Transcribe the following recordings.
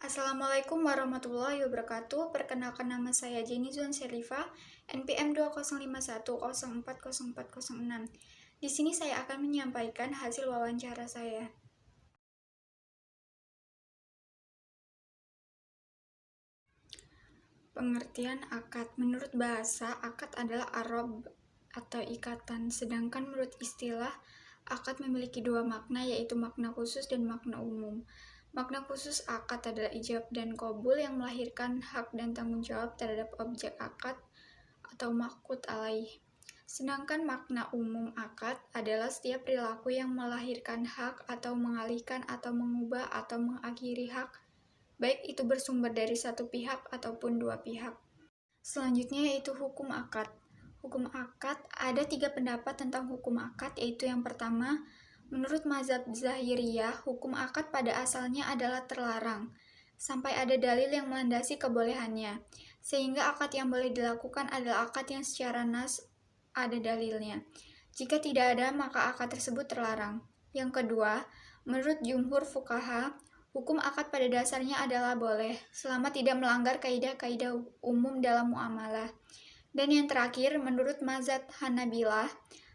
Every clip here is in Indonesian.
Assalamualaikum warahmatullahi wabarakatuh. Perkenalkan, nama saya Jenny Zuan Serifa, NPM 2051040406. Di sini saya akan menyampaikan hasil wawancara saya. Pengertian akad. Menurut bahasa, akad adalah arob atau ikatan, sedangkan menurut istilah, akad memiliki dua makna, yaitu makna khusus dan makna umum. Makna khusus akad adalah ijab dan qabul yang melahirkan hak dan tanggung jawab terhadap objek akad atau maqud alaih. Sedangkan makna umum akad adalah setiap perilaku yang melahirkan hak atau mengalihkan atau mengubah atau mengakhiri hak, baik itu bersumber dari satu pihak ataupun dua pihak. Selanjutnya yaitu hukum akad. Hukum akad, ada 3 pendapat tentang hukum akad, yaitu yang pertama, menurut mazhab Zahiriyah, hukum akad pada asalnya adalah terlarang, sampai ada dalil yang melandasi kebolehannya, sehingga akad yang boleh dilakukan adalah akad yang secara nas ada dalilnya. Jika tidak ada, maka akad tersebut terlarang. Yang kedua, menurut jumhur fuqaha, hukum akad pada dasarnya adalah boleh, selama tidak melanggar kaidah-kaidah umum dalam muamalah. Dan yang terakhir, menurut mazhab Hanabilah,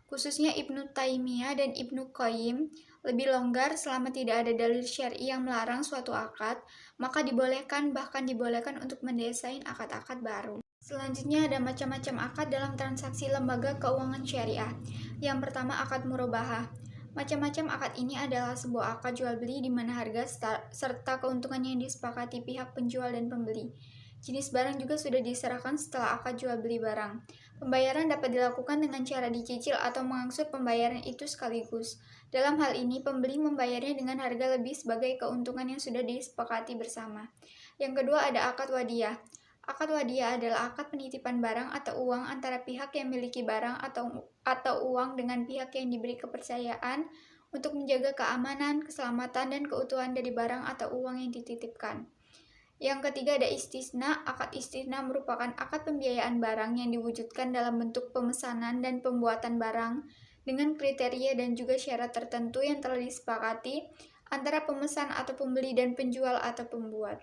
khususnya Ibnu Taimiyah dan Ibnu Qayyim, lebih longgar selama tidak ada dalil syar'i yang melarang suatu akad, maka dibolehkan, bahkan dibolehkan untuk mendesain akad-akad baru. Selanjutnya ada macam-macam akad dalam transaksi lembaga keuangan syariah. Yang pertama, akad murabahah. Macam-macam akad ini adalah sebuah akad jual beli di mana harga serta keuntungan yang disepakati pihak penjual dan pembeli. Jenis barang juga sudah diserahkan setelah akad jual beli barang. Pembayaran dapat dilakukan dengan cara dicicil atau mengangsur pembayaran itu sekaligus. Dalam hal ini, pembeli membayarnya dengan harga lebih sebagai keuntungan yang sudah disepakati bersama. Yang kedua ada akad wadiah. Akad wadiah adalah akad penitipan barang atau uang antara pihak yang memiliki barang atau uang dengan pihak yang diberi kepercayaan untuk menjaga keamanan, keselamatan, dan keutuhan dari barang atau uang yang dititipkan. Yang ketiga ada istisna. Akad istisna merupakan akad pembiayaan barang yang diwujudkan dalam bentuk pemesanan dan pembuatan barang dengan kriteria dan juga syarat tertentu yang telah disepakati antara pemesan atau pembeli dan penjual atau pembuat.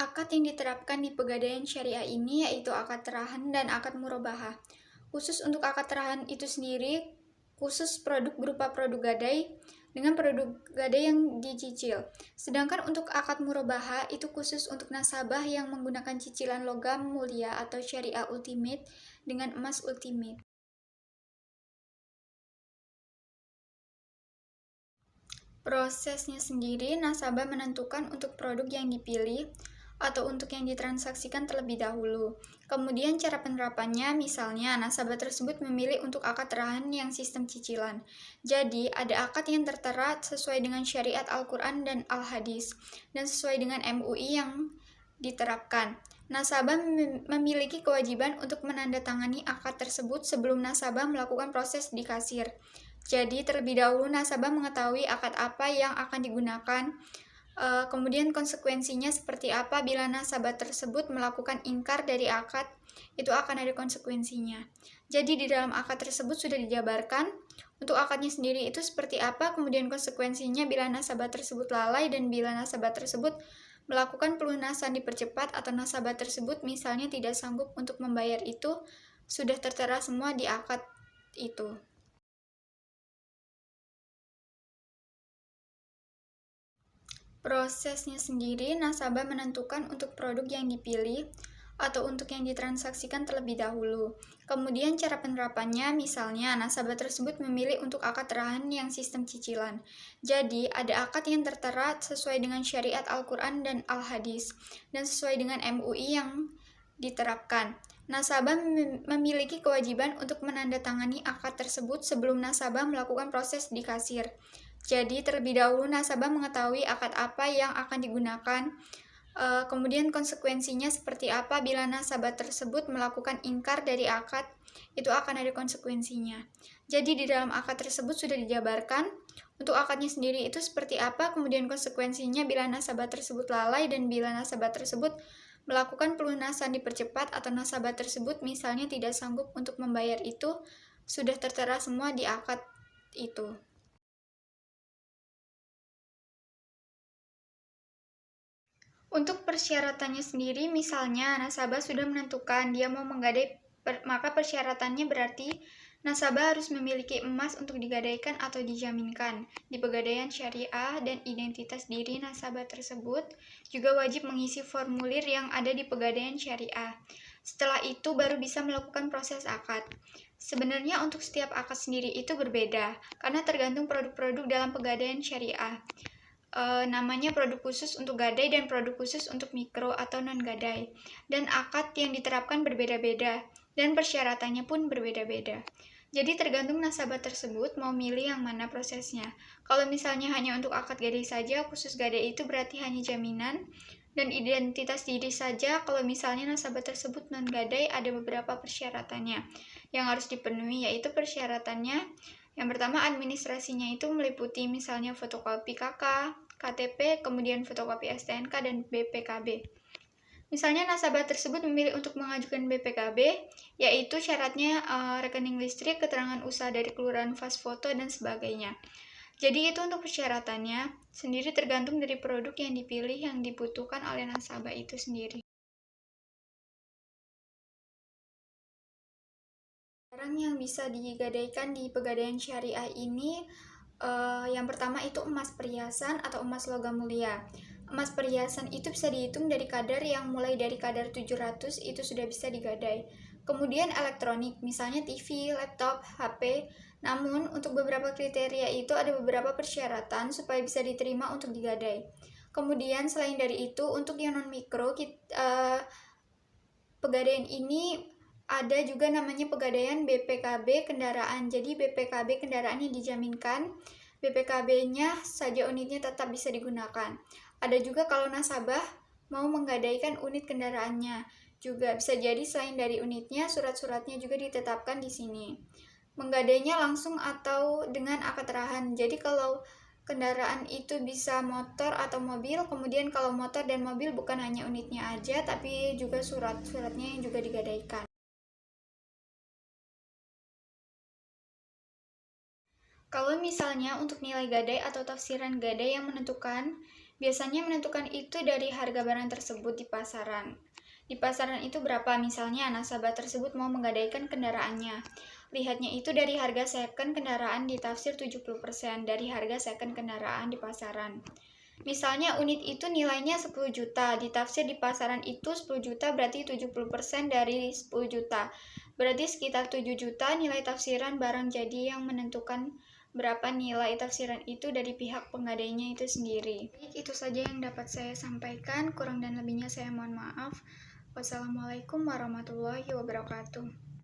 Akad yang diterapkan di pegadaian syariah ini yaitu akad terahan dan akad murabahah. Khusus untuk akad terahan itu sendiri, khusus produk berupa produk gadai dengan produk gadai yang dicicil. Sedangkan untuk akad murabahah itu khusus untuk nasabah yang menggunakan cicilan logam mulia atau syariah ultimate dengan emas ultimate. Prosesnya sendiri, nasabah menentukan untuk produk yang dipilih atau untuk yang ditransaksikan terlebih dahulu. Kemudian cara penerapannya, misalnya nasabah tersebut memilih untuk akad terahan yang sistem cicilan. Jadi, ada akad yang tertera sesuai dengan syariat Al-Quran dan Al-Hadis, dan sesuai dengan MUI yang diterapkan. Nasabah memiliki kewajiban untuk menandatangani akad tersebut sebelum nasabah melakukan proses di kasir. Jadi, terlebih dahulu nasabah mengetahui akad apa yang akan digunakan, kemudian konsekuensinya seperti apa bila nasabah tersebut melakukan ingkar dari akad, itu akan ada konsekuensinya. Jadi, di dalam akad tersebut sudah dijabarkan untuk akadnya sendiri itu seperti apa, kemudian konsekuensinya bila nasabah tersebut lalai dan bila nasabah tersebut melakukan pelunasan dipercepat atau nasabah tersebut misalnya tidak sanggup untuk membayar itu, sudah tertera semua di akad itu. Prosesnya sendiri, nasabah menentukan untuk produk yang dipilih atau untuk yang ditransaksikan terlebih dahulu. Kemudian cara penerapannya, misalnya nasabah tersebut memilih untuk akad terahan yang sistem cicilan. Jadi, ada akad yang tertera sesuai dengan syariat Al-Quran dan Al-Hadis, dan sesuai dengan MUI yang diterapkan. Nasabah memiliki kewajiban untuk menandatangani akad tersebut sebelum nasabah melakukan proses di kasir. Jadi, terlebih dahulu nasabah mengetahui akad apa yang akan digunakan, Kemudian konsekuensinya seperti apa bila nasabah tersebut melakukan ingkar dari akad, itu akan ada konsekuensinya. Jadi di dalam akad tersebut sudah dijabarkan untuk akadnya sendiri itu seperti apa, kemudian konsekuensinya bila nasabah tersebut lalai dan bila nasabah tersebut melakukan pelunasan dipercepat atau nasabah tersebut misalnya tidak sanggup untuk membayar itu, sudah tertera semua di akad itu. Untuk persyaratannya sendiri, misalnya nasabah sudah menentukan dia mau menggadai, maka persyaratannya berarti nasabah harus memiliki emas untuk digadaikan atau dijaminkan di Pegadaian Syariah dan identitas diri nasabah tersebut juga wajib mengisi formulir yang ada di Pegadaian Syariah. Setelah itu baru bisa melakukan proses akad. Sebenarnya untuk setiap akad sendiri itu berbeda, karena tergantung produk-produk dalam Pegadaian Syariah. Namanya produk khusus untuk gadai dan produk khusus untuk mikro atau non-gadai. Dan akad yang diterapkan berbeda-beda, dan persyaratannya pun berbeda-beda. Jadi tergantung nasabah tersebut mau milih yang mana prosesnya. Kalau misalnya hanya untuk akad gadai saja, khusus gadai itu berarti hanya jaminan, dan identitas diri saja, kalau misalnya nasabah tersebut non-gadai, ada beberapa persyaratannya yang harus dipenuhi, yaitu persyaratannya yang pertama, administrasinya itu meliputi misalnya fotokopi KK, KTP, kemudian fotokopi STNK, dan BPKB. Misalnya nasabah tersebut memilih untuk mengajukan BPKB, yaitu syaratnya rekening listrik, keterangan usaha dari kelurahan, fas foto, dan sebagainya. Jadi itu untuk persyaratannya, sendiri tergantung dari produk yang dipilih yang dibutuhkan oleh nasabah itu sendiri. Barang yang bisa digadaikan di Pegadaian Syariah ini, yang pertama itu emas perhiasan atau emas logam mulia. Emas perhiasan itu bisa dihitung dari kadar yang mulai dari kadar 700 itu sudah bisa digadai. Kemudian elektronik, misalnya TV, laptop, HP. Namun untuk beberapa kriteria itu ada beberapa persyaratan supaya bisa diterima untuk digadai. Kemudian selain dari itu untuk yang non mikro, Pegadaian ini ada juga namanya Pegadaian BPKB kendaraan. Jadi BPKB kendaraan yang dijaminkan, BPKB-nya saja unitnya tetap bisa digunakan. Ada juga kalau nasabah mau menggadaikan unit kendaraannya, juga bisa jadi selain dari unitnya, surat-suratnya juga ditetapkan di sini. Menggadainya langsung atau dengan akad rahan. Jadi kalau kendaraan itu bisa motor atau mobil, kemudian kalau motor dan mobil bukan hanya unitnya aja, tapi juga surat-suratnya yang juga digadaikan. Kalau misalnya untuk nilai gadai atau tafsiran gadai yang menentukan, biasanya menentukan itu dari harga barang tersebut di pasaran. Di pasaran itu berapa misalnya nasabah tersebut mau menggadaikan kendaraannya. Lihatnya itu dari harga second kendaraan ditafsir 70% dari harga second kendaraan di pasaran. Misalnya unit itu nilainya 10 juta, ditafsir di pasaran itu 10 juta berarti 70% dari 10 juta. Berarti sekitar 7 juta nilai tafsiran barang jadi yang menentukan berapa nilai tafsiran itu dari pihak penggadainya itu sendiri. Baik, itu saja yang dapat saya sampaikan, kurang dan lebihnya saya mohon maaf. Wassalamualaikum warahmatullahi wabarakatuh.